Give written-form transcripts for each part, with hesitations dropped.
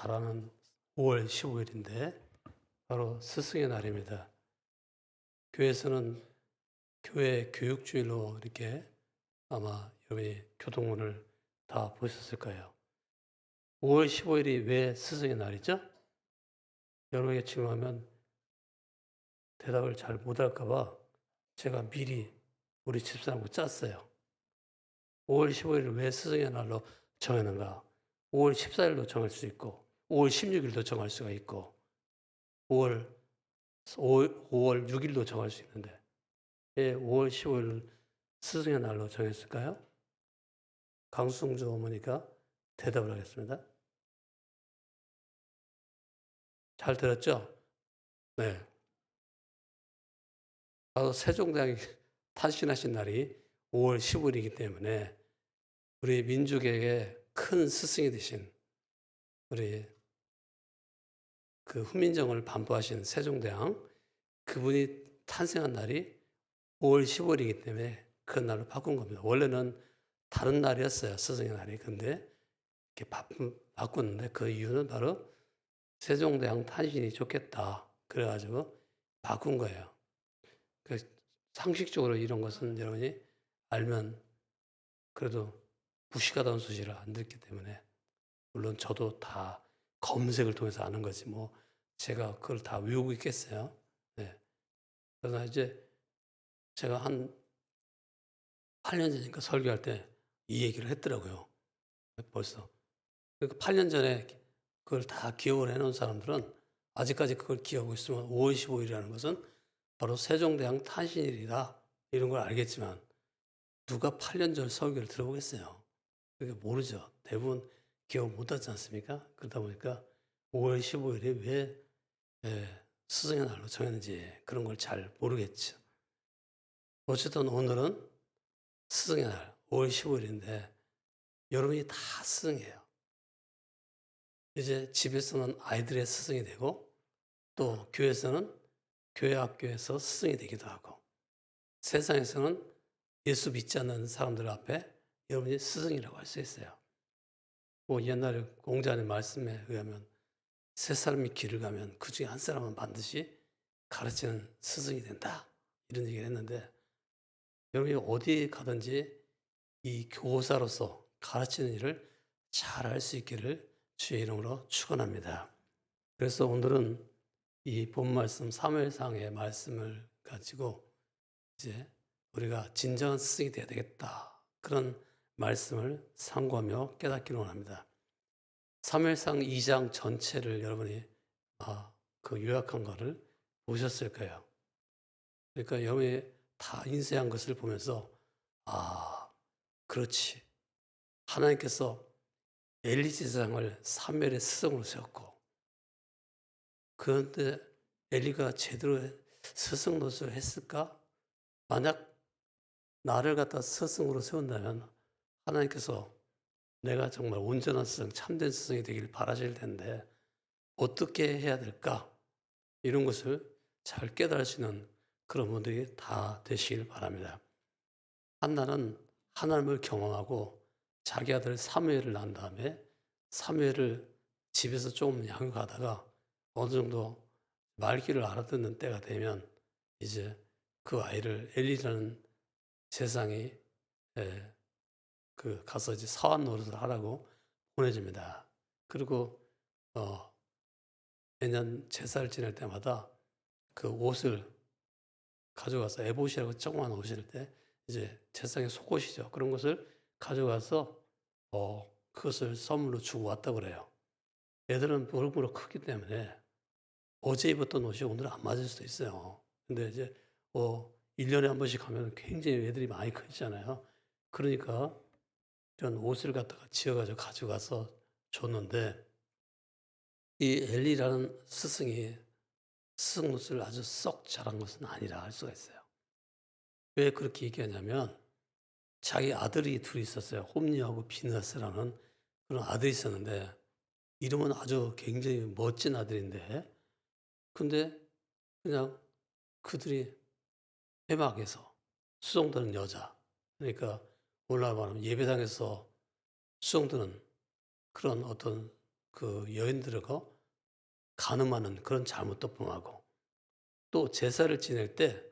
바라는 5월 15일인데 바로 스승의 날입니다. 교회에서는 교회 교육주일로 이렇게 아마 여러분이 교동문을 다 보셨을 거예요. 5월 15일이 왜 스승의 날이죠? 여러분에게 질문하면 대답을 잘 못할까 봐 제가 미리 우리 집사람하고 짰어요. 5월 15일을 왜 스승의 날로 정했는가? 5월 14일도 정할 수 있고 5월 16일도 정할 수가 있고 5월 5월 6일도 정할 수 있는데 왜 5월 15일 스승의 날로 정했을까요? 강승주 어머니가 대답을 하겠습니다. 잘 들었죠? 네. 바로 세종대왕이 탄신하신 날이 5월 15일이기 때문에 우리 민족에게 큰 스승이 되신 우리 그 훈민정음을 반포하신 세종대왕 그분이 탄생한 날이 5월 15일이기 때문에 그 날로 바꾼 겁니다. 원래는 다른 날이었어요. 스승의 날이. 근데 이렇게 바꿨는데 그 이유는 바로 세종대왕 탄신이 좋겠다. 그래가지고 바꾼 거예요. 그 상식적으로 이런 것은 여러분이 알면 그래도 무식하다는 소리를 안 듣기 때문에 물론 저도 다 검색을 통해서 아는 거지 뭐 제가 그걸 다 외우고 있겠어요. 네. 그러나 이제 제가 한 8년 전인가 설교할 때 이 얘기를 했더라고요. 벌써. 그러니까 8년 전에 그걸 다 기억을 해놓은 사람들은 아직까지 그걸 기억하고 있으면 5월 15일이라는 것은 바로 세종대왕 탄신일이다. 이런 걸 알겠지만 누가 8년 전 설교를 들어보겠어요. 그게 모르죠. 대부분 기억 못하지 않습니까? 그러다 보니까 5월 15일이 왜 스승의 날로 정했는지 그런 걸 잘 모르겠죠. 어쨌든 오늘은 스승의 날, 5월 15일인데 여러분이 다 스승이에요. 이제 집에서는 아이들의 스승이 되고 또 교회에서는 교회 학교에서 스승이 되기도 하고 세상에서는 예수 믿지 않는 사람들 앞에 여러분이 스승이라고 할 수 있어요. 뭐 옛날에 공자의 말씀에 의하면 세 사람이 길을 가면 그 중에 한 사람은 반드시 가르치는 스승이 된다. 이런 얘기를 했는데 여러분이 어디 가든지 이 교사로서 가르치는 일을 잘 할 수 있기를 주의 이름으로 축원합니다. 그래서 오늘은 이 본 말씀 사무엘상의 말씀을 가지고 이제 우리가 진정한 스승이 되어야 되겠다. 그런 말씀을 상고하며 깨닫기를 원합니다. 사무엘상 2장 전체를 여러분이 그 요약한 거를 보셨을 거예요. 그러니까 여러분이 다 인쇄한 것을 보면서 그렇지. 하나님께서 엘리 제사장을 사무엘의 스승으로 세웠고 그런데 엘리가 제대로 스승 노릇을 했을까? 만약 나를 갖다 스승으로 세운다면 하나님께서 내가 정말 온전한 스승, 참된 스승이 되길 바라실 텐데 어떻게 해야 될까? 이런 것을 잘 깨달을 수 있는 그런 분들이 다 되시길 바랍니다. 한나는 하나님을 경험하고 자기 아들 사무엘을 낳은 다음에 사무엘을 집에서 좀 양육하다가 어느 정도 말귀를 알아듣는 때가 되면 이제 그 아이를 엘리라는 세상에 그 가서 이제 사원 노릇을 하라고 보내줍니다. 그리고 매년 제사를 지낼 때마다 그 옷을 가져가서 에봇이라고 조그만 옷일 때 이제 제사의 속옷이죠. 그런 것을 가져가서 그것을 선물로 주고 왔다고 그래요. 애들은 무럭무럭 크기 때문에 어제 입었던 옷이 오늘 안 맞을 수도 있어요. 근데 이제 1년에 한 번씩 가면 굉장히 애들이 많이 크잖아요. 그러니까 이런 옷을 갖다가 지어가지고 가져가서 줬는데 이 엘리라는 스승이 스승 노릇을 아주 썩 잘한 것은 아니라 할 수가 있어요. 왜 그렇게 얘기하냐면 자기 아들이 둘이 있었어요. 홈리하고 비느하스라는 그런 아들이 있었는데 이름은 아주 굉장히 멋진 아들인데 근데 그냥 그들이 회막에서 수종드는 여자 그러니까 오늘날 말하면 예배당에서 수종드는 그런 어떤 그 여인들과 간음하는 그런 잘못도 범하고, 또 제사를 지낼 때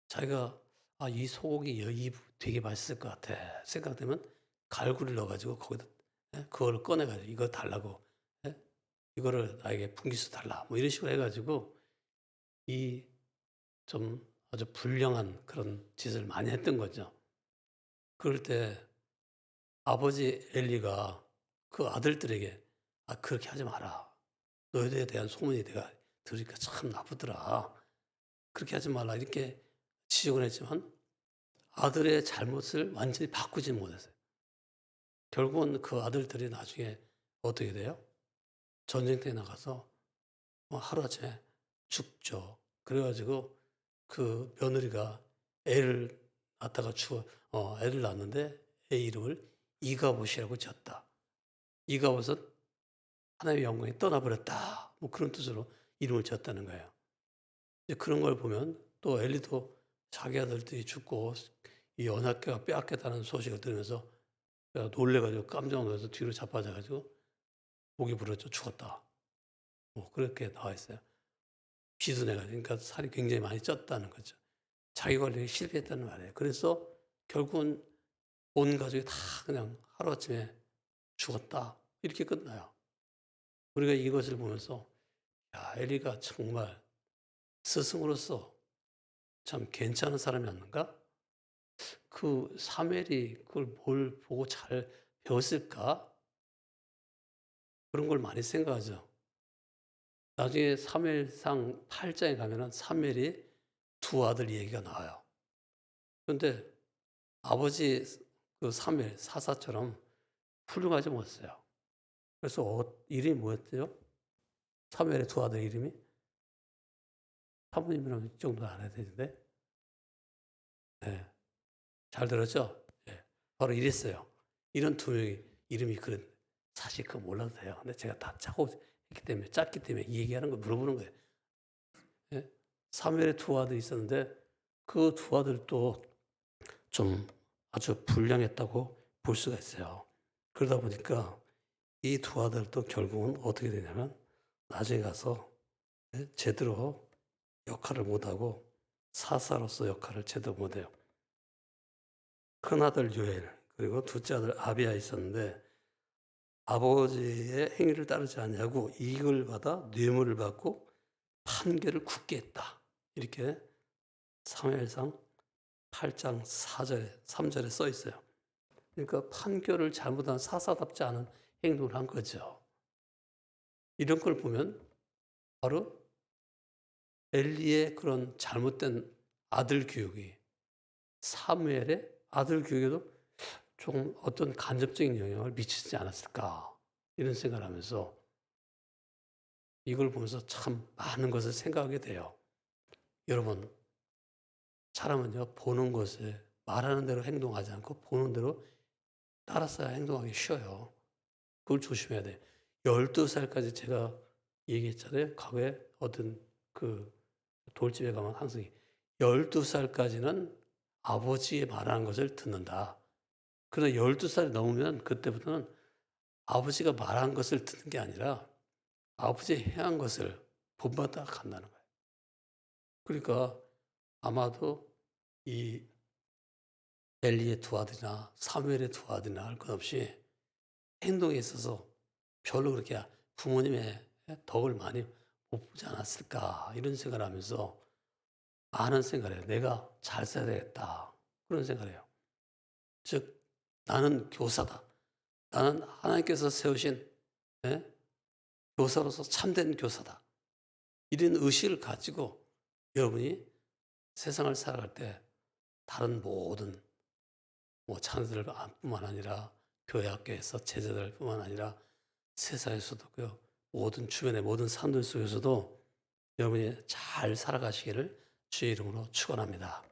자기가 이 소고기 되게 맛있을 것 같아 생각되면 갈구리를 넣어가지고 거기다 그걸 꺼내가지고 이거 달라고, 예? 이거를 나에게 분깃수 달라 뭐 이런 식으로 해가지고 이 좀 아주 불량한 그런 짓을 많이 했던 거죠. 그럴 때 아버지 엘리가 그 아들들에게 그렇게 하지 마라. 너희들에 대한 소문이 내가 들으니까 참 나쁘더라. 그렇게 하지 말라. 이렇게 지적을 했지만 아들의 잘못을 완전히 바꾸지 못했어요. 결국은 그 아들들이 나중에 어떻게 돼요? 전쟁터에 나가서 하루아침에 죽죠. 그래가지고 그 며느리가 애를 애를 낳았는데 애 이름을 이가봇이라고 지었다. 이가봇은 하나님의 영광이 떠나버렸다. 뭐 그런 뜻으로 이름을 지었다는 거예요. 이제 그런 걸 보면 또 엘리도 자기 아들들이 죽고 이 언약궤가 빼앗겼다는 소식을 들으면서 놀래가지고 깜짝 놀라서 뒤로 자빠져가지고 목이 부러져 죽었다. 뭐 그렇게 나와 있어요. 비둔해가지고. 그러니까 살이 굉장히 많이 쪘다는 거죠. 자기 관리에 실패했다는 말이에요. 그래서 결국은 온 가족이 다 그냥 하루아침에 죽었다. 이렇게 끝나요. 우리가 이것을 보면서 엘리가 정말 스승으로서 참 괜찮은 사람이었는가? 그 사무엘이 그걸 뭘 보고 잘 배웠을까? 그런 걸 많이 생각하죠. 나중에 사무엘상 8장에 가면은 사무엘이 두 아들 얘기가 나와요. 그런데 아버지 그 사무엘 사사처럼 훌륭하지 못했어요. 그래서 이름이 뭐였대요? 사무엘의 두 아들 이름이? 사모님이라면 이 정도 알아야 되는데. 네. 잘 들었죠? 네. 바로 이랬어요. 이런 두 명이 이름이 그런, 사실 그거 몰라도 돼요. 근데 제가 다 짜고 했기 때문에, 짰기 때문에 이 얘기하는 거 물어보는 거예요. 예? 사무엘의 두 아들이 있었는데 그 두 아들도 좀 아주 불량했다고 볼 수가 있어요. 그러다 보니까 이 두 아들도 결국은 어떻게 되냐면 나중에 가서 제대로 역할을 못하고 사사로서 역할을 제대로 못해요. 큰아들 요엘 그리고 둘째 아들 아비야 있었는데 아버지의 행위를 따르지 않냐고 이익을 받아 뇌물을 받고 판결을 굳게 했다. 이렇게 사무엘상 8장 4절에 3절에 써 있어요. 그러니까 판결을 잘못한 사사답지 않은 행동을 한 거죠. 이런 걸 보면 바로 엘리의 그런 잘못된 아들 교육이 사무엘의 아들 교육에도 좀 어떤 간접적인 영향을 미치지 않았을까 이런 생각을 하면서 이걸 보면서 참 많은 것을 생각하게 돼요. 여러분, 사람은요 보는 것에 말하는 대로 행동하지 않고 보는 대로 따라서 행동하기 쉬워요. 그걸 조심해야 돼. 12살까지 제가 얘기했잖아요. 과거에 어떤 그 돌집에 가면 항상 12살까지는 아버지의 말하는 것을 듣는다. 그러나 12살이 넘으면 그때부터는 아버지가 말한 것을 듣는 게 아니라 아버지의 행한 것을 본받아 간다는 거예요. 그러니까 아마도 이 엘리의 두 아들이나 사무엘의 두 아들이나 할 것 없이 행동에 있어서 별로 그렇게 부모님의 덕을 많이 못 보지 않았을까 이런 생각을 하면서 많은 생각을 해요. 내가 잘 써야 되겠다 그런 생각을 해요. 즉 나는 교사다. 나는 하나님께서 세우신 교사로서 참된 교사다. 이런 의식을 가지고 여러분이 세상을 살아갈 때 다른 모든 자녀들뿐만 아니라 교회 학교에서 제자들뿐만 아니라 세상에서도 그 모든 주변의 모든 사람들 속에서도 여러분이 잘 살아가시기를 주의 이름으로 축원합니다.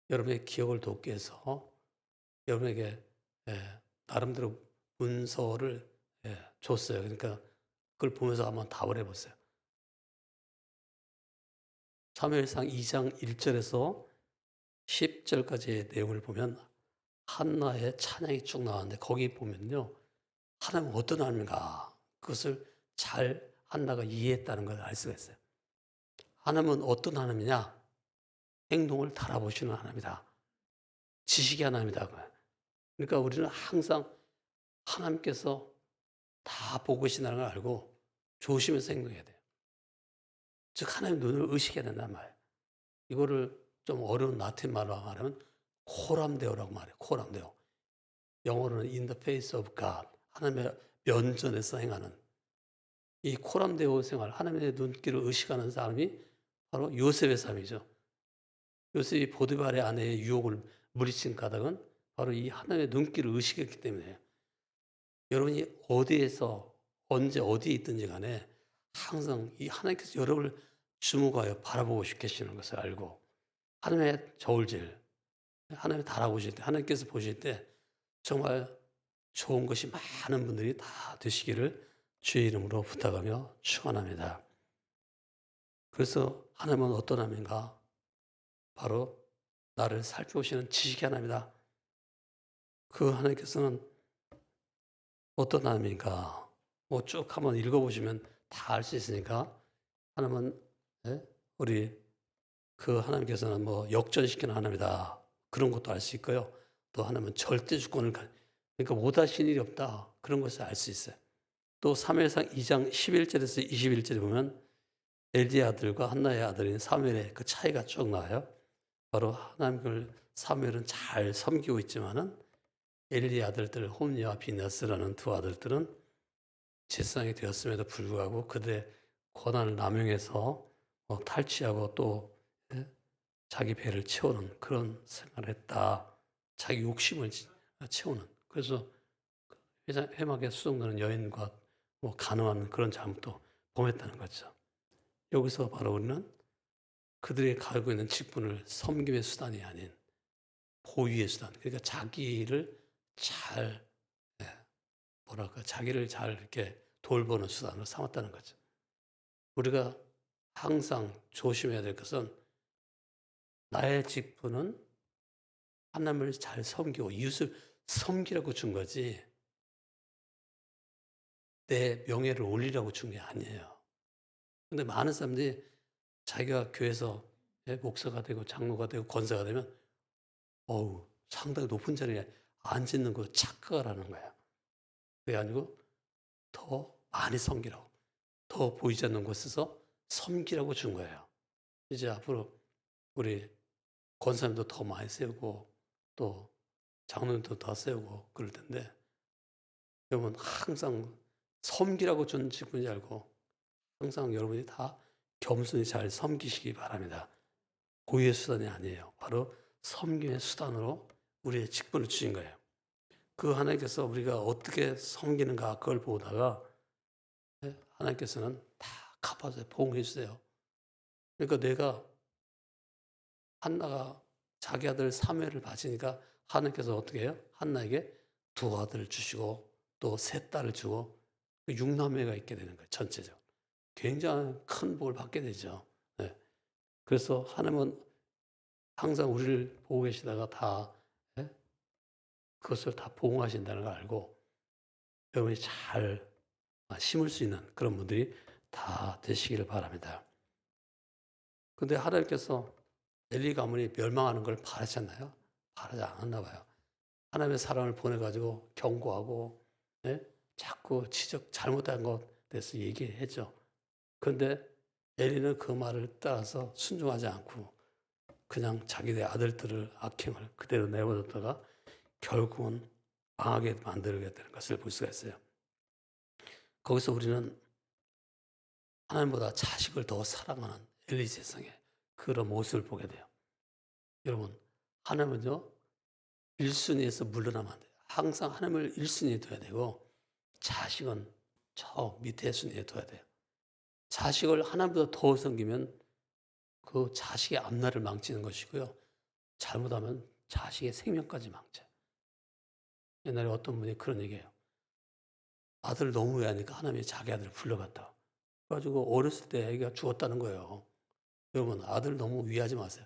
여러분의 기억을 돕기 위해서 여러분에게 나름대로 문서를 줬어요. 그러니까 그걸 보면서 한번 답을 해보세요. 사무엘상 2장 1절에서 10절까지의 내용을 보면 한나의 찬양이 쭉 나왔는데 거기 보면요. 하나님은 어떤 하나님인가 그것을 잘 한나가 이해했다는 걸 알 수가 있어요. 하나님은 어떤 하나님이냐? 행동을 달아보시는 하나님이다. 지식의 하나님이다. 그러니까 우리는 항상 하나님께서 다 보고 계신다는 걸 알고 조심해서 행동해야 돼요. 즉 하나님 눈을 의식해야 된단 말이에요. 이거를 좀 어려운 라틴 말로 말하면 코람데오라고 말해요. 코람데오. 영어로는 in the face of God. 하나님의 면전에서 행하는 이 코람데오 생활, 하나님의 눈길을 의식하는 사람이 바로 요셉의 삶이죠. 요셉이 보디발의 아내의 유혹을 물리친 까닭은 바로 이 하나님의 눈길을 의식했기 때문에 여러분이 어디에서 언제 어디에 있든지 간에 항상 이 하나님께서 여러분을 주목하여 바라보고 계시는 것을 알고 하나님의 저울질, 하나님이 달아보실 때, 하나님께서 보실 때 정말 좋은 것이 많은 분들이 다 되시기를 주의 이름으로 부탁하며 축원합니다. 그래서 하나님은 어떤 하나님인가? 바로 나를 살펴보시는 지식의 하나님이다. 그 하나님께서는 어떤 하나님인가? 뭐 쭉 한번 읽어보시면 다 알 수 있으니까 하나님은 우리 그 하나님께서는 뭐 역전시키는 하나님이다. 그런 것도 알 수 있고요. 또 하나님은 절대 주권을 그러니까 못하신 일이 없다. 그런 것을 알 수 있어요. 또 사무엘상 2장 11절에서 21절에 보면 엘리의 아들과 한나의 아들인 사무엘의 그 차이가 쭉 나와요. 바로 하나님을 사무엘은 잘 섬기고 있지만은 엘리의 아들들 홈니와 비나스라는 두 아들들은 제사장이 되었음에도 불구하고 그들의 권한을 남용해서 탈취하고 또 자기 배를 채우는 그런 생활을 했다. 자기 욕심을 채우는. 그래서 회막에 수종되는 여인과 간음하는 그런 잘못도 범했다는 거죠. 여기서 바로 우리는 그들이 가지고 있는 직분을 섬김의 수단이 아닌 보위의 수단. 그러니까 자기를 잘 자기를 잘 이렇게 돌보는 수단으로 삼았다는 거죠. 우리가 항상 조심해야 될 것은 나의 직분은 하나님을 잘 섬기고 이웃을 섬기라고 준 거지 내 명예를 올리라고 준 게 아니에요. 근데 많은 사람들이 자기가 교회에서 목사가 되고 장로가 되고 권사가 되면 상당히 높은 자리에 앉는 거 착각을 하는 거야. 그게 아니고 더 많이 섬기라고, 더 보이지 않는 곳에서 섬기라고 준 거예요. 이제 앞으로 우리 권사님도 더 많이 세우고 또 장로님도 더 세우고 그럴 텐데 여러분 항상 섬기라고 준 직분인지 알고 항상 여러분이 다 겸손히 잘 섬기시기 바랍니다. 고유의 수단이 아니에요. 바로 섬김의 수단으로 우리의 직분을 주신 거예요. 그 하나님께서 우리가 어떻게 섬기는가 그걸 보다가 하나님께서는 다 갚아서 보응해 주세요. 그러니까 내가 한나가 자기 아들 사무엘을 바치니까 하나님께서 어떻게 해요? 한나에게 두 아들을 주시고 또 세 딸을 주고 육남매가 있게 되는 거예요. 전체적으로. 굉장히 큰 복을 받게 되죠. 네. 그래서 하나님은 항상 우리를 보고 계시다가 다 그것을 다 보응하신다는 걸 알고 여러분이 잘 심을 수 있는 그런 분들이 다 되시기를 바랍니다. 근데 하나님께서 엘리 가문이 멸망하는 걸 바라셨나요? 바라지 않았나 봐요. 하나님의 사람을 보내가지고 경고하고 자꾸 잘못한 것 대해서 얘기했죠. 그런데 엘리는 그 말을 따라서 순종하지 않고 그냥 자기네 아들들을 악행을 그대로 내버렸다가 결국은 망하게 만들게 되는 것을 볼 수가 있어요. 거기서 우리는 하나님보다 자식을 더 사랑하는 엘리 세상에 그런 모습을 보게 돼요. 여러분, 하나님은요, 1순위에서 물러나면 안 돼요. 항상 하나님을 1순위에 둬야 되고, 자식은 저 밑에 순위에 둬야 돼요. 자식을 하나님보다 더 섬기면 그 자식의 앞날을 망치는 것이고요. 잘못하면 자식의 생명까지 망쳐요. 옛날에 어떤 분이 그런 얘기해요. 아들을 너무 외하니까 하나님이 자기 아들을 불러갔다. 그래가지고 어렸을 때 애기가 죽었다는 거예요. 여러분, 아들 너무 위하지 마세요.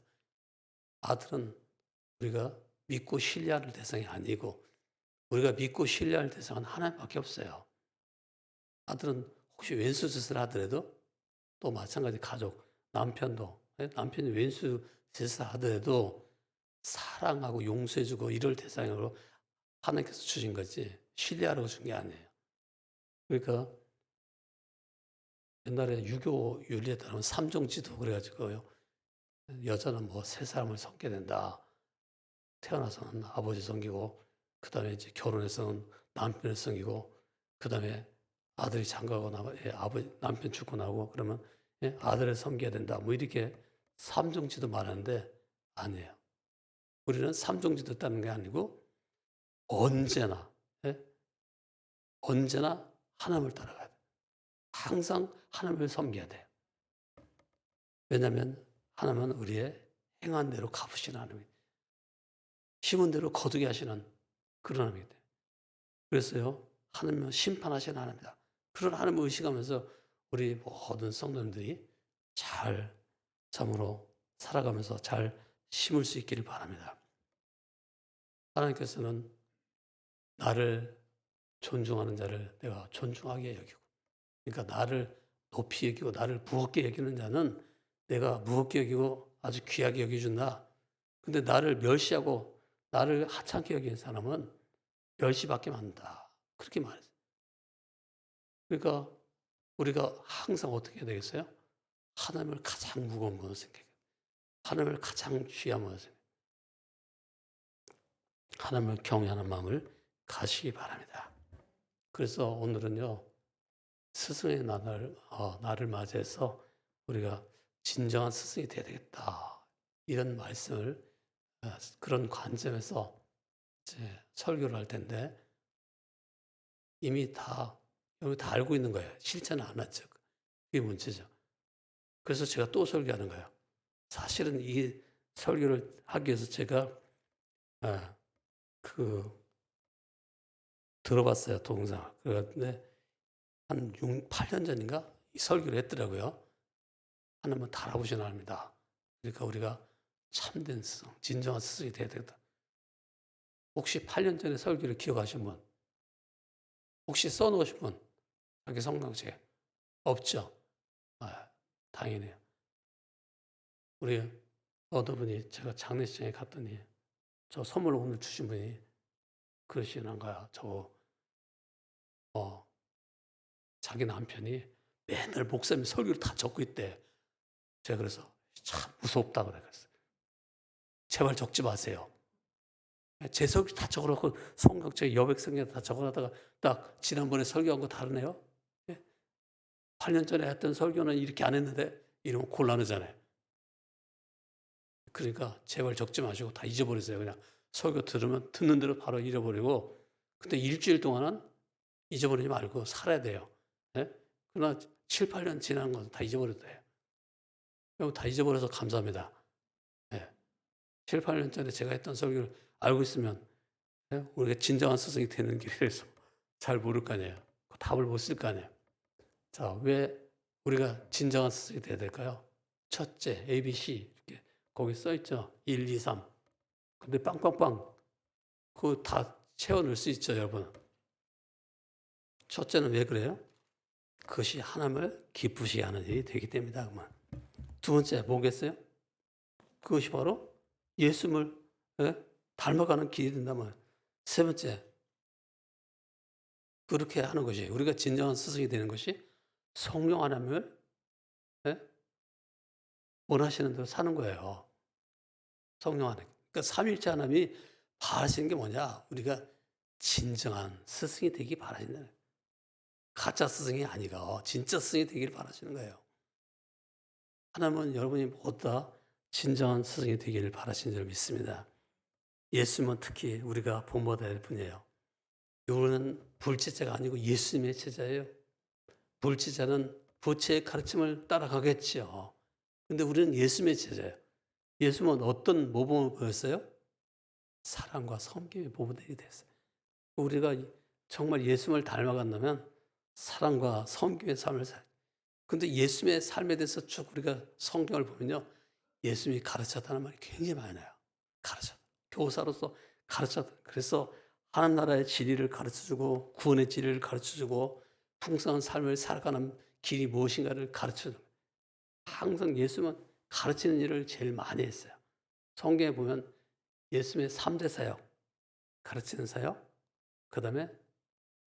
아들은 우리가 믿고 신뢰할 대상이 아니고 우리가 믿고 신뢰할 대상은 하나님밖에 없어요. 아들은 혹시 왼수 짓을 하더라도 또 마찬가지 가족, 남편도 남편이 왼수 짓을 하더라도 사랑하고 용서해주고 이럴 대상으로 하나님께서 주신 거지 신뢰하라고 준 게 아니에요. 그러니까 옛날에 유교 윤리에 따르면 삼종지도 그래가지고요. 여자는 뭐 세 사람을 섬게 된다. 태어나서는 아버지 섬기고 그다음에 이제 결혼해서는 남편을 섬기고 그다음에 아들이 장가가고 아버지 남편 죽고 나고 그러면 아들을 섬겨야 된다. 뭐 이렇게 삼종지도 말하는데 아니에요. 우리는 삼종지도 따는 게 아니고 언제나 언제나 하나님을 따라가야 돼. 항상 하나님을 섬겨야 돼요. 왜냐하면 하나님은 우리의 행한 대로 갚으시는 하나님이에요. 심은 대로 거두게 하시는 그런 하나님이기 때문에. 그래서요, 하나님은 심판하시는 하나님이다. 그런 하나님을 의식하면서 우리 모든 성도님들이 잘 참으로 살아가면서 잘 심을 수 있기를 바랍니다. 하나님께서는 나를 존중하는 자를 내가 존중하게 여기고, 그러니까 나를 높이 여기고 나를 무겁게 여기는 자는 내가 무겁게 여기고 아주 귀하게 여겨준다. 근데 나를 멸시하고 나를 하찮게 여기는 사람은 멸시받게 만든다. 그렇게 말했어요. 그러니까 우리가 항상 어떻게 해야 되겠어요? 하나님을 가장 무거운 것으로 생각해요. 하나님을 가장 귀한 것으로 생각해요. 하나님을 경외하는 마음을 가시기 바랍니다. 그래서 오늘은요, 스승의 나를 맞이해서 우리가 진정한 스승이 되어야 되겠다. 이런 말씀을 그런 관점에서 이제 설교를 할 텐데 이미 다 알고 있는 거예요. 실천은 안 했죠. 그게 문제죠. 그래서 제가 또 설교하는 거예요. 사실은 이 설교를 하기 위해서 제가 들어봤어요, 동영상을. 그런데 한 8년 전인가 이 설교를 했더라고요. 하나님은 달아보신 하나님이다. 그러니까 우리가 참된 스승, 진정한 스승이 되어야 되겠다. 혹시 8년 전에 설교를 기억하신 분? 혹시 써놓으신 분? 자기 성경책에? 없죠? 다행이네요. 우리 어떤 분이 제가 장례식장에 갔더니 저 선물 오늘 주신 분이 그러시는 거야. 자기 남편이 맨날 목사님 설교를 다 적고 있대. 제가 그래서 참 무섭다 그랬어요. 제발 적지 마세요. 제 설교 다 적어놓고 성경책 여백성경 다 적어놨다가 딱 지난번에 설교한 거 다르네요. 8년 전에 했던 설교는 이렇게 안 했는데 이러면 곤란하잖아요. 그러니까 제발 적지 마시고 다 잊어버리세요. 그냥 설교 들으면 듣는 대로 바로 잃어버리고 근데 일주일 동안은 잊어버리지 말고 살아야 돼요. 그러나 7, 8년 지난 건 다 잊어버려도 돼요. 다 잊어버려서 감사합니다. 7, 8년 전에 제가 했던 설교를 알고 있으면 우리가 진정한 스승이 되는 길에서 잘 모를 거 아니에요. 답을 못 쓸 거 아니에요. 자, 왜 우리가 진정한 스승이 돼야 될까요? 첫째, ABC 이렇게 거기 써 있죠. 1, 2, 3. 근데 빵빵빵 그거 다 채워 넣을 수 있죠, 여러분. 첫째는 왜 그래요? 그것이 하나님을 기쁘시게 하는 일이 되기 때문이다. 그만. 두 번째 뭐겠어요? 그것이 바로 예수님을 닮아가는 길이 된다면. 세 번째 그렇게 하는 것이 우리가 진정한 스승이 되는 것이 성령 하나님을 원하시는 대로 사는 거예요. 성령 하나님. 그러니까 삼위일체 하나님이 바라시는 게 뭐냐? 우리가 진정한 스승이 되기 바라시는 거예요. 가짜 스승이 아니라 진짜 스승이 되기를 바라시는 거예요. 하나님은 여러분이 모두 다 진정한 스승이 되기를 바라시는 줄 믿습니다. 예수님은 특히 우리가 본받아야 할 분이에요. 우리는 불제자가 아니고 예수님의 제자예요. 불제자는 부처의 가르침을 따라가겠지요. 근데 우리는 예수님의 제자예요. 예수님은 어떤 모범을 보였어요? 사랑과 섬김의 모범이 됐어요. 우리가 정말 예수님을 닮아간다면 사랑과 섬김의 삶을 살아요. 근데 예수님의 삶에 대해서 쭉 우리가 성경을 보면요. 예수님이 가르쳤다는 말이 굉장히 많아요. 가르쳤다. 교사로서 가르쳤다. 그래서 하나님 나라의 진리를 가르쳐주고 구원의 진리를 가르쳐주고 풍성한 삶을 살아가는 길이 무엇인가를 가르쳐주는 거예요. 항상 예수님은 가르치는 일을 제일 많이 했어요. 성경에 보면 예수님의 3대 사역, 가르치는 사역, 그 다음에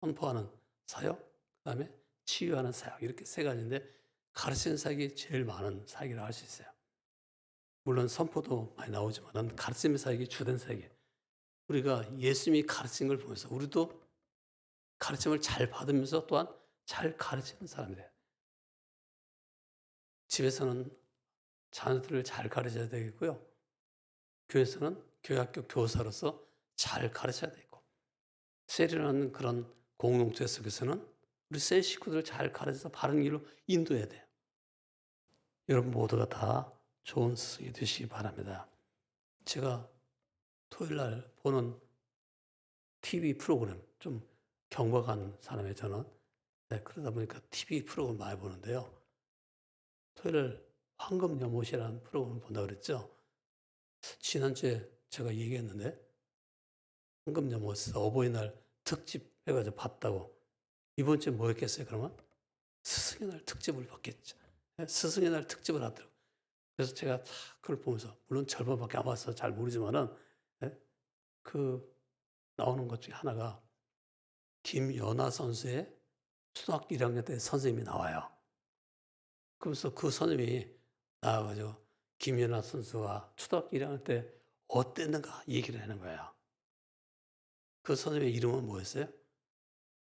선포하는 사역, 그 다음에 치유하는 사역, 이렇게 세 가지인데 가르치는 사역이 제일 많은 사역이라고 할 수 있어요. 물론 선포도 많이 나오지만 가르치는 사역이 주된 사역이에요. 우리가 예수님이 가르친 걸 보면서 우리도 가르침을 잘 받으면서 또한 잘 가르치는 사람이 돼요. 집에서는 자녀들을 잘 가르쳐야 되겠고요. 교회에서는 교회학교 교사로서 잘 가르쳐야 되고, 셀이라는 그런 공동체 속에서는 우리 셀 식구들을 잘 가르쳐서 바른 길로 인도해야 돼요. 여러분 모두가 다 좋은 스승이 되시기 바랍니다. 제가 토요일 날 보는 TV 프로그램, 좀 경박한 사람이에요, 저는. 네, 그러다 보니까 TV 프로그램 많이 보는데요. 토요일 황금 연못이라는 프로그램을 본다고 그랬죠. 지난주에 제가 얘기했는데 황금 연못에서 어버이날 특집 해가지고 봤다고. 이번 주에 뭐 했겠어요, 그러면? 스승의 날 특집을 봤겠죠. 네, 스승의 날 특집을 하더라고요. 그래서 제가 다 그걸 보면서, 물론 절반밖에 안 봤어 잘 모르지만은, 네? 그 나오는 것 중에 하나가 김연아 선수의 초등학교 1학년 때 선생님이 나와요. 그러면서 그 선생님이 나와가지고 김연아 선수가 초등학교 1학년 때 어땠는가 얘기를 하는 거예요. 그 선생님의 이름은 뭐였어요?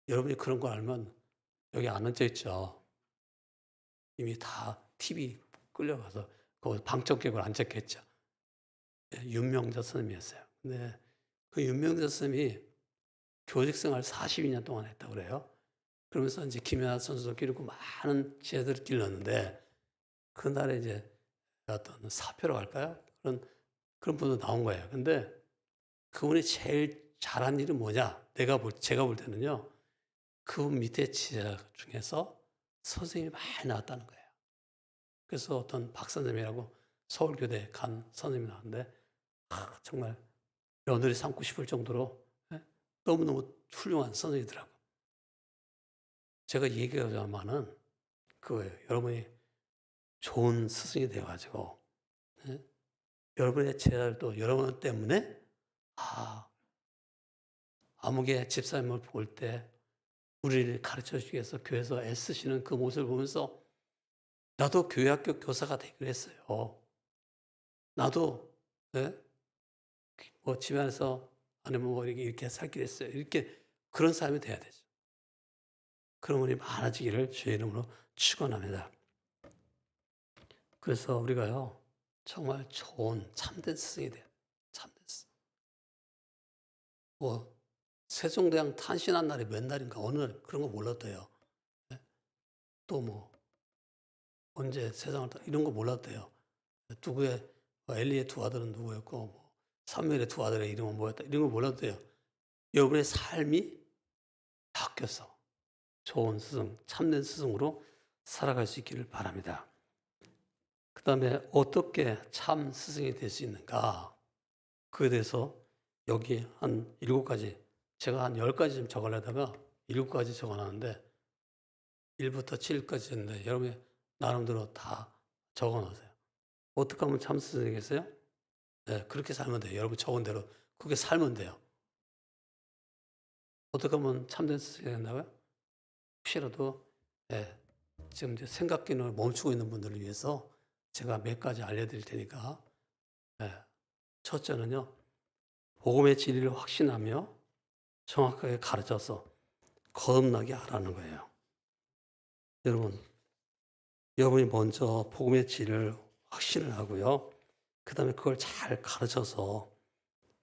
여러분이 그런 거 알면 여기 안 앉아 있죠. 이미 다 TV 끌려가서 거기 방청객으로 앉았겠죠. 윤명자 선생님이었어요. 근데 그 윤명자 선생님이 교직생활 42년 동안 했다고 그래요. 그러면서 이제 김연아 선수도 기르고 많은 지혜들을 길렀는데 그날에 이제 어떤 사표라고 할까요? 그런 분도 나온 거예요. 근데 그분이 제일 잘한 일은 뭐냐? 제가 볼 때는요. 그분 밑에 지혜 중에서 선생님이 많이 나왔다는 거예요. 그래서 어떤 박 선생님이라고 서울교대 간 선생님이 나왔는데 정말 며느리 삼고 싶을 정도로 너무너무 훌륭한 선생이더라고요. 제가 얘기하자면은 그거예요. 여러분이 좋은 스승이 되어가지고 여러분의 제자들도 여러분 때문에 아무개 집사님을 볼 때 우리를 가르쳐 주기 위해서 교회에서 애쓰시는 그 모습을 보면서 나도 교회학교 교사가 되기로 했어요. 나도 뭐 집안에서 아니면 뭐 이렇게 살기로 했어요. 이렇게 그런 사람이 돼야 되죠. 그런 분이 많아지기를 주의 이름으로 축원합니다. 그래서 우리가요 정말 좋은 참된 스승이 돼요. 참된 스승. 뭐 세종대왕 탄신한 날이 몇 날인가 어느 날 그런 거 몰랐대요. 또 뭐 언제 세상을 이런 거 몰랐대요. 누구의 엘리의 두 아들은 누구였고 뭐 사무엘의 두 아들의 이름은 뭐였다 이런 거 몰랐대요. 여러분의 삶이 바뀌어서 좋은 스승, 참된 스승으로 살아갈 수 있기를 바랍니다. 그 다음에 어떻게 참 스승이 될 수 있는가? 그에 대해서 여기 한 7가지, 제가 한 10가지 좀 적으려다가 7가지 적어놨는데 1부터 7까지 있는데 여러분이 나름대로 다 적어놓으세요. 어떻게 하면 참 스승이겠어요? 네, 그렇게 살면 돼요. 여러분 적은 대로 그렇게 살면 돼요. 어떻게 하면 참된 스승이 된다고요? 혹시라도 지금 이제 생각 기능을 멈추고 있는 분들을 위해서 제가 몇 가지 알려드릴 테니까 첫째는요. 복음의 진리를 확신하며 정확하게 가르쳐서 거듭나게 하라는 거예요. 여러분이 먼저 복음의 진리를 확신을 하고요. 그 다음에 그걸 잘 가르쳐서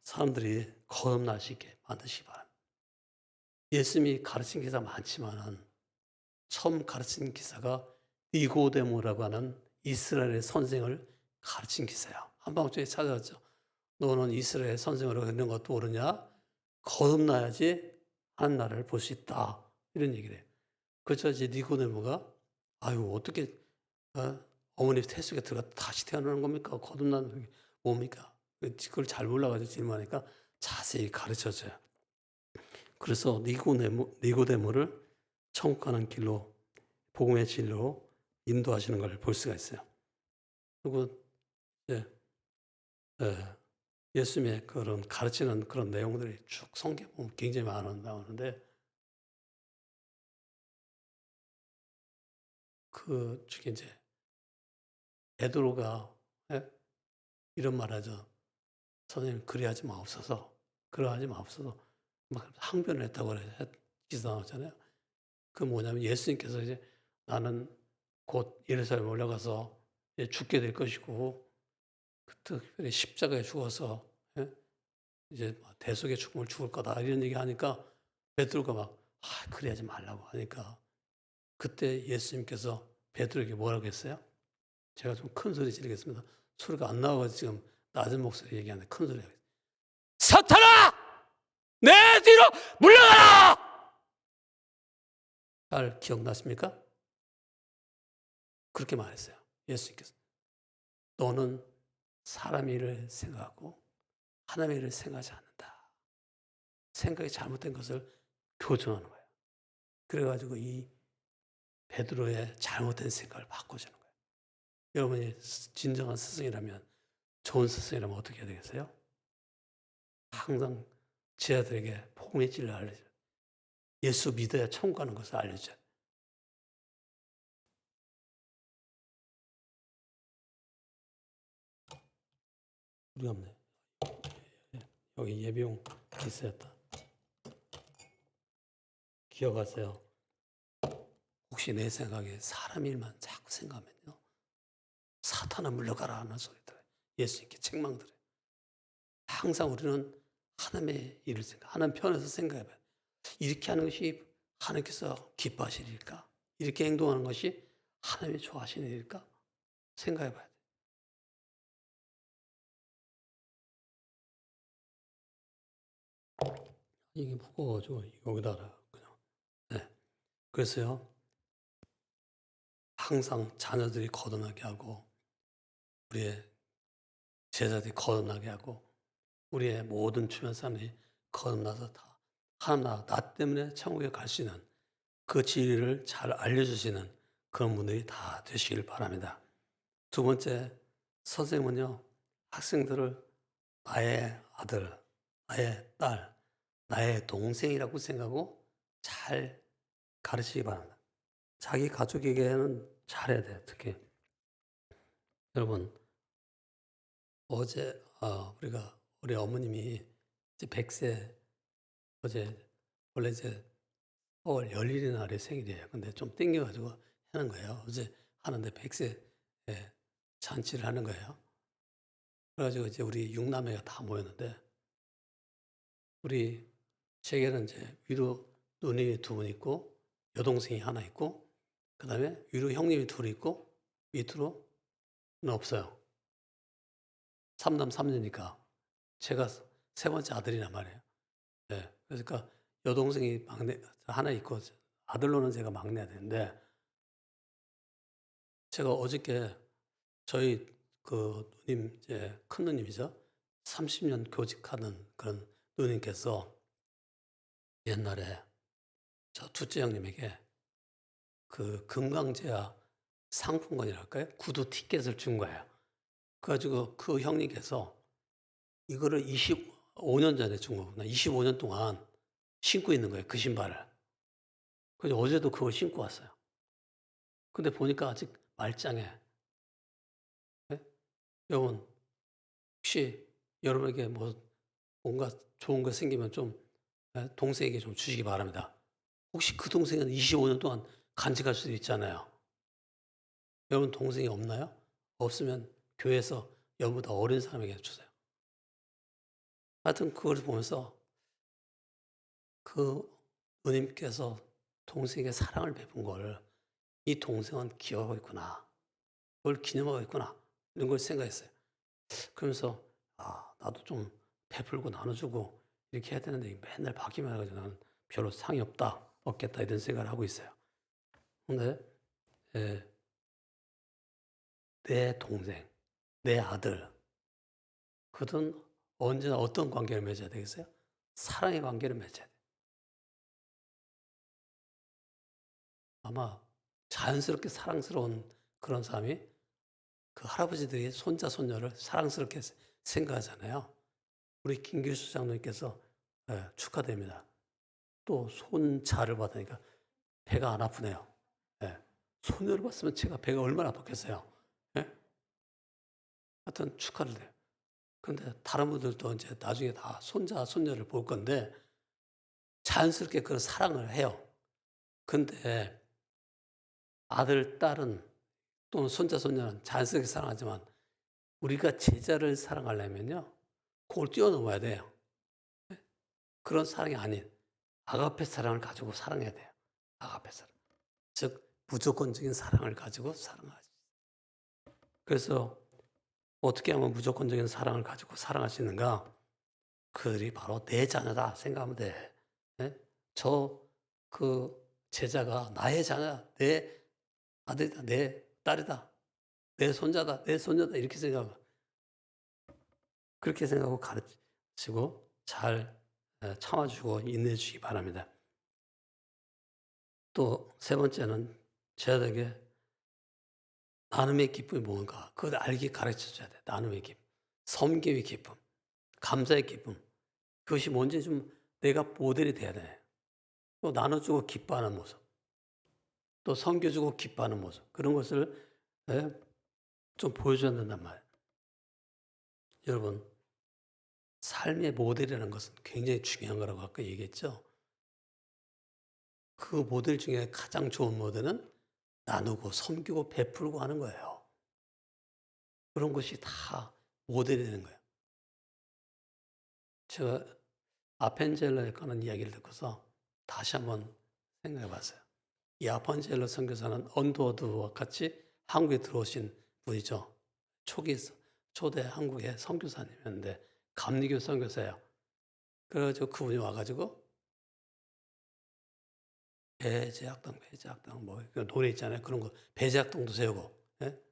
사람들이 거듭날 수 있게 만드시기 바랍니다. 예수님이 가르친 기사 많지만은 처음 가르친 기사가 니고데모라고 하는 이스라엘의 선생을 가르친 기사야. 한방울중에 찾아왔죠. 너는 이스라엘 선생으로 있는 것도 모르냐? 거듭나야지 하는 나라를 볼 수 있다. 이런 얘기를 해요. 그래서 이제 니고데모가 어떻게 어머니 태속에 들어가 다시 태어나는 겁니까? 거듭나는 게 뭡니까? 그걸 잘 몰라가지고 질문하니까 자세히 가르쳐줘요. 그래서 니고데모를 천국 가는 길로, 복음의 진리로 인도하시는 걸 볼 수가 있어요. 그리고 이제 예수님의 그런 가르치는 그런 내용들이 쭉 성경에 보면 굉장히 나오는데, 그 중에 이제 베드로가 이런 말하죠. 선생님, 그리하지 마옵소서. 그러하지 마옵소서. 막 항변을 했다고 기사나오잖아요. 그 뭐냐면 예수님께서 이제 나는 곧 예루살렘 올라가서 이제 죽게 될 것이고, 특별히 십자가에 죽어서 이제 대속의 죽음을 죽을 거다 이런 얘기 하니까 베드로가 막 그래야지 말라고 하니까, 그때 예수님께서 베드로에게 뭐라고 했어요? 제가 좀 큰 소리 지르겠습니다. 소리가 안 나와가지고 지금 낮은 목소리 얘기하는데 큰 소리가, 사탄아! 내 뒤로 물러가라! 잘 기억나십니까? 그렇게 말했어요. 예수님께서. 너는 사람 일을 생각하고 하나님의 일을 생각하지 않는다. 생각이 잘못된 것을 교정하는 거예요. 그래가지고 이 베드로의 잘못된 생각을 바꿔주는 거예요. 여러분이 진정한 스승이라면, 좋은 스승이라면 어떻게 해야 되겠어요? 항상 제자들에게 복음의 진리를 알려줘요. 예수 믿어야 천국 가는 것을 알려줘요. 우리 없네. 여기 예비용 있었다. 기억하세요. 혹시 내 생각에 사람 일만 자꾸 생각하면요, 사탄아 물러가라 하는 소리 들어요. 예수님께 책망 들어요. 항상 우리는 하나님의 일을 하나님 편에서 생각해봐요. 이렇게 하는 것이 하나님께서 기뻐하시는 일일까? 이렇게 행동하는 것이 하나님이 좋아하시는 일일까? 생각해봐야 돼요. 이게 무거워가지고 여기다가 그냥. 네. 그래서요, 항상 자녀들이 거듭나게 하고, 우리의 제자들이 거듭나게 하고, 우리의 모든 주변 사람들이 거듭나서 다 하나님 나 때문에 천국에 갈 수 있는 그 진리를 잘 알려주시는 그런 분들이 다 되시길 바랍니다. 두 번째, 선생님은요, 학생들을 나의 아들, 나의 딸, 나의 동생이라고 생각하고 잘 가르치기 바랍니다. 자기 가족에게는 잘해야 돼요, 특히. 여러분, 어제, 우리 어머님이 이제 100세, 어제, 원래 이제 4월 열일의 날이 생일이에요. 근데 좀 땡겨가지고 하는 거예요. 어제 하는데 100세 잔치를 하는 거예요. 그래가지고 이제 우리 6남매가 다 모였는데, 우리 제게는 이제 위로 누님이 2분 있고, 여동생이 하나 있고, 그 다음에 위로 형님이 2 있고, 밑으로는 없어요. 3남 3누니까 제가 3번째 아들이란 말이에요. 네. 그러니까 여동생이 막내 하나 있고, 아들로는 제가 막내야 되는데, 제가 어저께 저희 그 누님, 이제 큰 누님이죠. 30년 교직하는 그런 누님께서 옛날에 저 둘째 형님에게 그 금강제야 상품권이랄까요? 구두 티켓을 준 거예요. 그래가지고 그 형님께서 이거를 25년 전에 준 거구나. 25년 동안 신고 있는 거예요. 그 신발을. 그래서 어제도 그걸 신고 왔어요. 근데 보니까 아직 말짱해. 네? 여러분, 혹시 여러분에게 뭔가 좋은 거 생기면 좀 동생에게 좀 주시기 바랍니다. 혹시 그 동생은 25년 동안 간직할 수도 있잖아요. 여러분 동생이 없나요? 없으면 교회에서 여러분보다 어린 사람에게 주세요. 하여튼 그걸 보면서 그 누님께서 동생에게 사랑을 베푼 걸 이 동생은 기억하고 있구나. 그걸 기념하고 있구나. 이런 걸 생각했어요. 그러면서 나도 좀 베풀고 나눠주고 이렇게 해야 되는데 맨날 바뀌면 해가지고 나는 별로 상이 없겠다 이런 생각을 하고 있어요. 근데 내 동생, 내 아들, 그든 언제나 어떤 관계를 맺어야 되겠어요? 사랑의 관계를 맺어야 돼요. 아마 자연스럽게 사랑스러운 그런 사람이 그 할아버지들이 손자, 손녀를 사랑스럽게 생각하잖아요. 우리 김규수 장로님께서 예, 축하드립니다. 또 손자를 받으니까 배가 안 아프네요. 예. 손녀를 봤으면 제가 배가 얼마나 아팠겠어요. 예? 하여튼 축하를 해요. 그런데 다른 분들도 이제 나중에 다 손자, 손녀를 볼 건데 자연스럽게 그런 사랑을 해요. 근데 아들, 딸은 또는 손자, 손녀는 자연스럽게 사랑하지만 우리가 제자를 사랑하려면요. 그걸 뛰어넘어야 돼요. 그런 사랑이 아닌 아가페 사랑을 가지고 사랑해야 돼요. 아가페 사랑. 즉 무조건적인 사랑을 가지고 사랑하지. 그래서 어떻게 하면 무조건적인 사랑을 가지고 사랑할 수 있는가? 그들이 바로 내 자녀다 생각하면 돼. 예? 그 제자가 나의 자녀, 내 아들이다, 내 딸이다, 내 손자다, 내 손녀다 이렇게 생각하고 그렇게 생각하고 가르치고 잘 참아주고 인내해주기 바랍니다. 또 세 번째는 제자들에게 나눔의 기쁨이 뭔가 그걸 알게 가르쳐줘야 돼. 나눔의 기쁨, 섬김의 기쁨, 감사의 기쁨. 그것이 뭔지 좀 내가 모델이 돼야 돼. 또 나눠주고 기뻐하는 모습, 또 섬겨주고 기뻐하는 모습 그런 것을 좀 보여줘야 된단 말이에요. 여러분 삶의 모델이라는 것은 굉장히 중요한 거라고 아까 얘기했죠. 그 모델 중에 가장 좋은 모델은 나누고 섬기고 베풀고 하는 거예요. 그런 것이 다 모델이 되는 거예요. 제가 아펜젤러에 관한 이야기를 듣고서 다시 한번 생각해 봤어요. 이 아펜젤러 선교사는 언더워드와 같이 한국에 들어오신 분이죠. 초대 한국의 선교사님이었는데 감리교 선교사예요. 그래가지고 그분이 와가지고 배제학당 뭐 노래 있잖아요. 그런 거 배제학당도 세우고 예?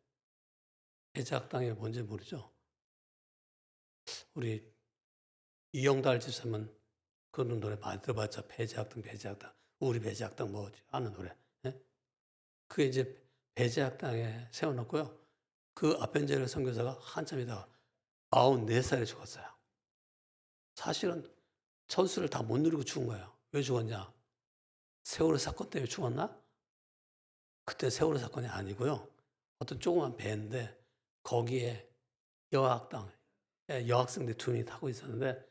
배제학당이 뭔지 모르죠. 우리 이영달 집사님은 그런 노래 많이 들어봤죠. 배제학당 우리 배제학당 뭐 하는 노래. 예? 그게 이제 배제학당에 세워놓고요. 그 아펜젤러 선교사가 한참 있다가 94살에 죽었어요. 사실은 천수를 다 못 누리고 죽은 거예요. 왜 죽었냐? 세월호 사건 때문에 죽었나? 그때 세월호 사건이 아니고요. 어떤 조그만 배인데 거기에 여학당, 여학생들 두 명이 타고 있었는데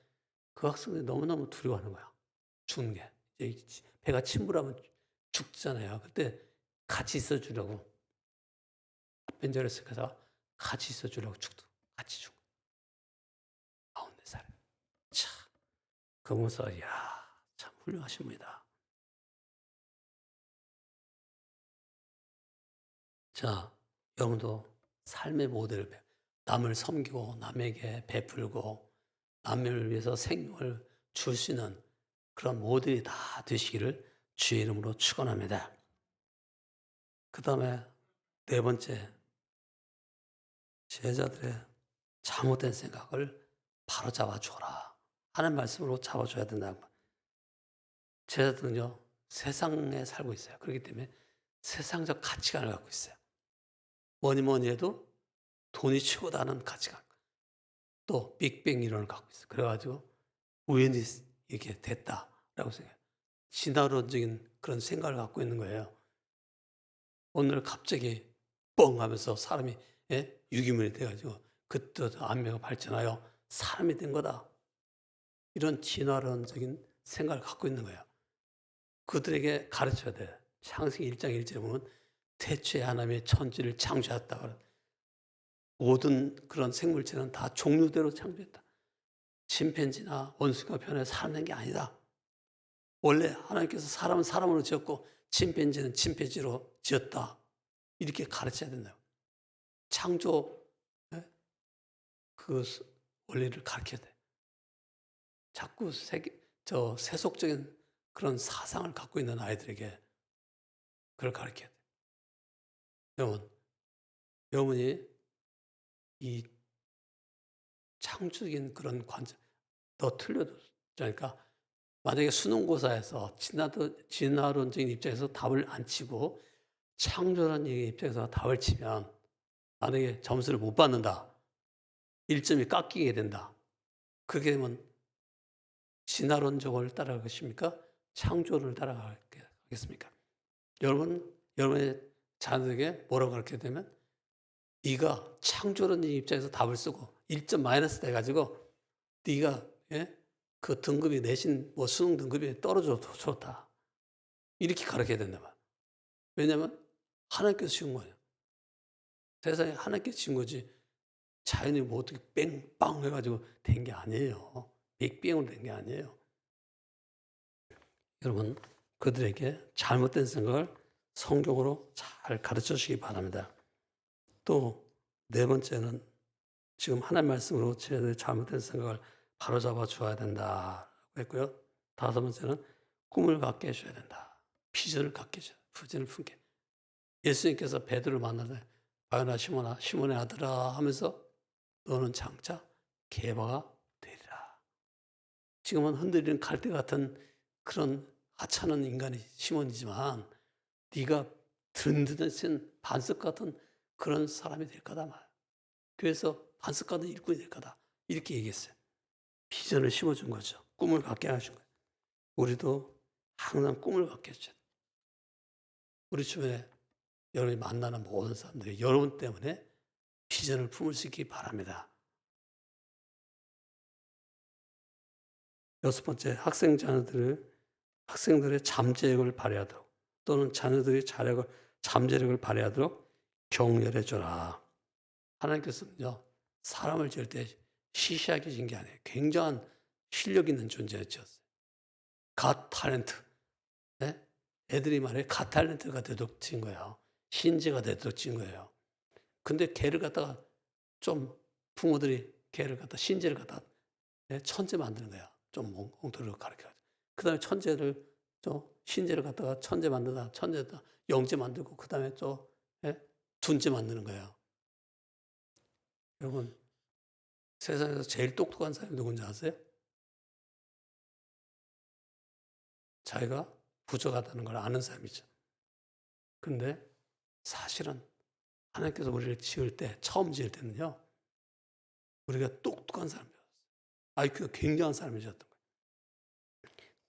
그 학생들이 너무너무 두려워하는 거야. 죽는 게. 이제 배가 침몰하면 죽잖아요. 그때 같이 있어주려고 벤저레스에서 같이 있어주려고 같이 죽고 94살. 참, 그 모습, 참 훌륭하십니다. 자, 여러분도 삶의 모델을 남을 섬기고 남에게 베풀고 남을 위해서 생명을 줄 수 있는 그런 모델이 다 되시기를 주의 이름으로 축원합니다. 그 다음에 네 번째, 제자들의 잘못된 생각을 바로잡아 줘라 하는 말씀으로 잡아줘야 된다. 제자들은요 세상에 살고 있어요. 그렇기 때문에 세상적 가치관을 갖고 있어요. 뭐니 해도 돈이 최고다는 가치관. 또 빅뱅 이론을 갖고 있어요. 그래가지고 우연히 이렇게 됐다라고 생각해요. 진화론적인 그런 생각을 갖고 있는 거예요. 오늘 갑자기 뻥 하면서 사람이 유기물이 돼가지고 그때 안면가 발전하여 사람이 된 거다. 이런 진화론적인 생각을 갖고 있는 거예요. 그들에게 가르쳐야 돼. 창세기 1장 1절에 보면 태초에 하나님의 천지를 창조했다. 모든 그런 생물체는 다 종류대로 창조했다. 침팬지나 원숭이가 변해 사람 된 게 아니다. 원래 하나님께서 사람은 사람으로 지었고 침팬지는 침팬지로 지었다. 이렇게 가르쳐야 된다. 창조 그 원리를 가르쳐야 돼. 자꾸 세속적인 그런 사상을 갖고 있는 아이들에게 그걸 가르쳐야 돼. 여러분이 이 창조적인 그런 관점, 너 틀려도, 그러니까 만약에 수능고사에서 진화론적인 입장에서 답을 안 치고 창조론적인 입장에서 답을 치면 만약에 점수를 못 받는다. 1점이 깎이게 된다. 그렇게 되면 진화론적을 따라가겠습니까? 창조를 따라가겠습니까? 여러분의 자녀에게 뭐라고 가르쳐야 되면 네가 창조론적인 입장에서 답을 쓰고 1점 마이너스 돼가지고 네가 그 등급이 내신 뭐 수능 등급이 떨어져도 좋다. 이렇게 가르쳐야 된다 말. 왜냐하면 하나님께서 주신 거예요. 세상에 하나님께서 주신 거지 자연이 뭐 어떻게 뺑빵 해가지고 된 게 아니에요. 빅뱅으로 된 게 아니에요. 여러분 그들에게 잘못된 생각을 성경으로 잘 가르쳐 주시기 바랍니다. 또 네 번째는 지금 하나님 말씀으로 저희들 잘못된 생각을 바로잡아 주어야 된다고 했고요. 다섯 번째는 꿈을 갖게 해줘야 된다. 비전을 갖게 해줘야 된다. 비전을 품게. 예수님께서 베드로를 만나서 바요나 시몬의 아들아 하면서 너는 장차 게바가 되리라. 지금은 흔들리는 갈대 같은 그런 하찮은 인간이 시몬이지만 네가 든든한 반석 같은 그런 사람이 될 거다 말. 그래서 반석 같은 일꾼이 될 거다. 이렇게 얘기했어요. 비전을 심어준 거죠. 꿈을 갖게 하신 거예요. 우리도 항상 꿈을 갖게 해줘야 돼요. 우리 주변에 여러분이 만나는 모든 사람들이 여러분 때문에 비전을 품을 수 있기 바랍니다. 여섯 번째, 학생들의 잠재력을 발휘하도록 또는 자녀들의 잠재력을 발휘하도록 격려해 줘라. 하나님께서는요, 사람을 지을 때 시시하게 지은 게 아니에요. 굉장한 실력 있는 존재를 지었어요. 갓 탤런트. 네? 애들이 말해 갓 탤런트가 되도록 지은 거예요. 신재가 되도록 지은 거예요. 근데 걔를 갖다가 좀 부모들이 걔를 갖다 신재를 갖다 천재 만드는 거야. 좀 엉터리로 가르쳐가지고. 그 다음에 신재를 갖다가 천재 만들다, 천재다, 영재 만들고, 그 다음에 또 둔재 만드는 거예요. 여러분, 세상에서 제일 똑똑한 사람이 누군지 아세요? 자기가 부족하다는 걸 아는 사람이죠. 근데 사실은 하나님께서 우리를 처음 지을 때는요, 우리가 똑똑한 사람이었어요. IQ가 굉장한 사람이셨던 거예요.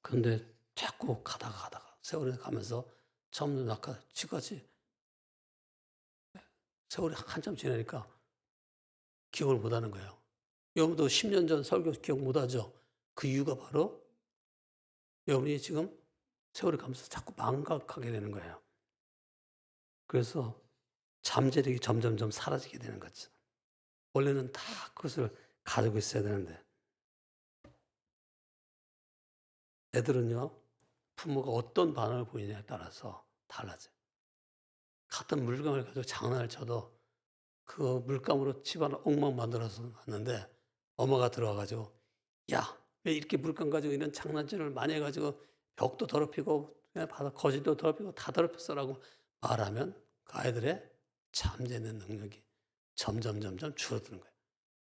그런데 자꾸 가다가 세월이 가면서 점점 낙하 지금까지 세월이 한참 지나니까 기억을 못하는 거예요. 여러분도 10년 전 설교 기억 못하죠? 그 이유가 바로 여러분이 지금 세월이 가면서 자꾸 망각하게 되는 거예요. 그래서 잠재력이 점점점 사라지게 되는 거죠. 원래는 다 그것을 가지고 있어야 되는데 애들은요, 부모가 어떤 반응을 보이냐에 따라서 달라져요. 같은 물감을 가지고 장난을 쳐도 그 물감으로 집안을 엉망 만들어서 놨는데 엄마가 들어와가지고 야, 왜 이렇게 물감 가지고 이런 장난질을 많이 해가지고 벽도 더럽히고 거실도 더럽히고 다 더럽혔어라고 말하면 그 아이들의 잠재는 능력이 점점 줄어드는 거예요.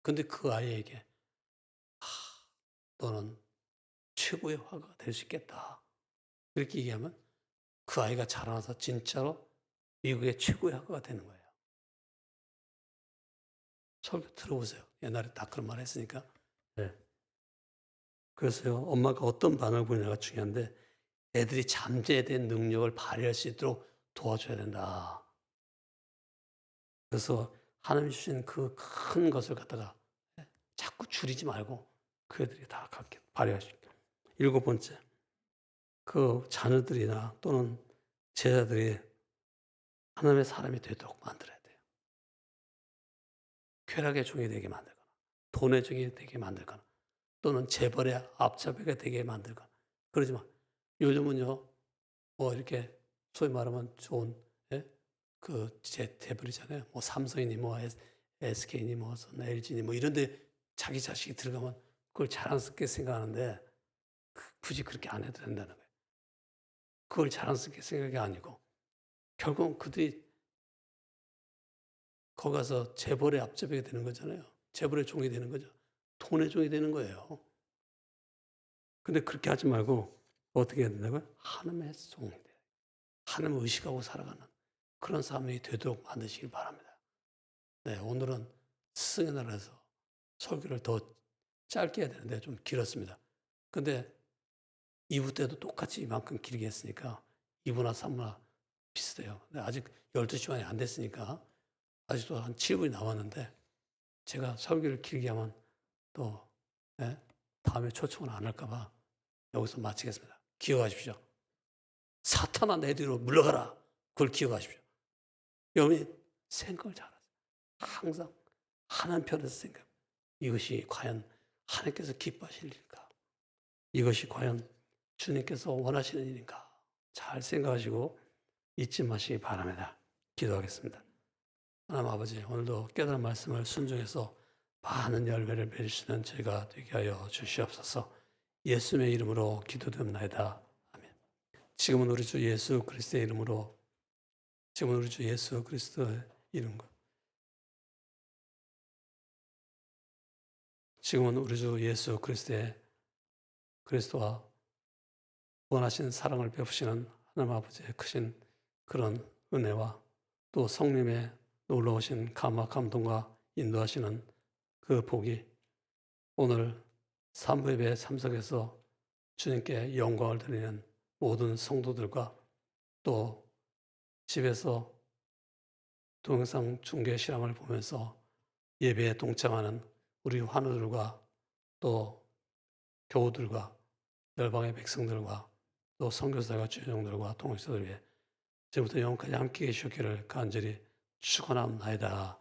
근데 그 아이에게 너는 최고의 화가가 될 수 있겠다. 그렇게 얘기하면 그 아이가 자라나서 진짜로 미국의 최고의 화가가 되는 거예요. 설교 들어보세요. 옛날에 다 그런 말 했으니까. 네. 그래서요, 엄마가 어떤 반응을 보이냐가 중요한데 애들이 잠재된 능력을 발휘할 수 있도록 도와줘야 된다. 그래서 하나님 주신 그 큰 것을 갖다가 자꾸 줄이지 말고 그 애들이 다 갖게 발휘할 수 있게. 일곱 번째, 그 자녀들이나 또는 제자들이 하나님의 사람이 되도록 만들어야 돼요. 쾌락의 종이 되게 만들거나 돈의 종이 되게 만들거나 또는 재벌의 앞잡이가 되게 만들거나 그러지 마. 요즘은요, 뭐 이렇게 소위 말하면 좋은 그 재벌이잖아요. 뭐 삼성이니 뭐 SK니 뭐 LG니 뭐 이런데 자기 자식이 들어가면 그걸 자랑스럽게 생각하는데 굳이 그렇게 안 해도 된다는 거예요. 그걸 자랑스럽게 생각이 아니고 결국은 그들이 거기 가서 재벌의 앞잡이가 되는 거잖아요. 재벌의 종이 되는 거죠. 돈의 종이 되는 거예요. 근데 그렇게 하지 말고 어떻게 해야 된다고요? 하나님의 종이 돼요. 하나님을 의식하고 살아가는 그런 삶이 되도록 만드시길 바랍니다. 네, 오늘은 스승의 날에서 설교를 더 짧게 해야 되는데 좀 길었습니다. 근데 2부 때도 똑같이 이만큼 길게 했으니까 2부나 3부나 비슷해요. 근데 아직 12시간이 안 됐으니까 아직도 한 7분이 남았는데 제가 설교를 길게 하면 또 예? 다음에 초청을 안 할까 봐 여기서 마치겠습니다. 기억하십시오. 사탄아 내 뒤로 물러가라. 그걸 기억하십시오. 여러분이 생각을 잘하세요. 항상 하나님 편에서 생각. 이것이 과연 하나님께서 기뻐하실 일인가? 이것이 과연 주님께서 원하시는 일인가? 잘 생각하시고 잊지 마시기 바랍니다. 기도하겠습니다. 하나님 아버지, 오늘도 깨달은 말씀을 순종해서 많은 열매를 맺을 수 있는 저희가 되게 하여 주시옵소서. 예수님의 이름으로 기도드립니다. 아멘. 지금은 우리 주 예수 그리스도의 이름으로, 지금은 우리 주 예수 그리스도의 이름으로, 지금은 우리 주 예수 그리스도와 원하시는 사랑을 베푸시는 하나님 아버지의 크신 그런 은혜와 또 성령의 놀라우신 감화 감동과 인도하시는 그 복이 오늘 산부 예배에 참석해서 주님께 영광을 드리는 모든 성도들과 또 집에서 동영상 중계 실황을 보면서 예배에 동참하는 우리 환우들과 또 교우들과 열방의 백성들과 또 선교사와 주종들과 동역자들 위해 지금부터 영원까지 함께 계시기를 간절히 축원합니다.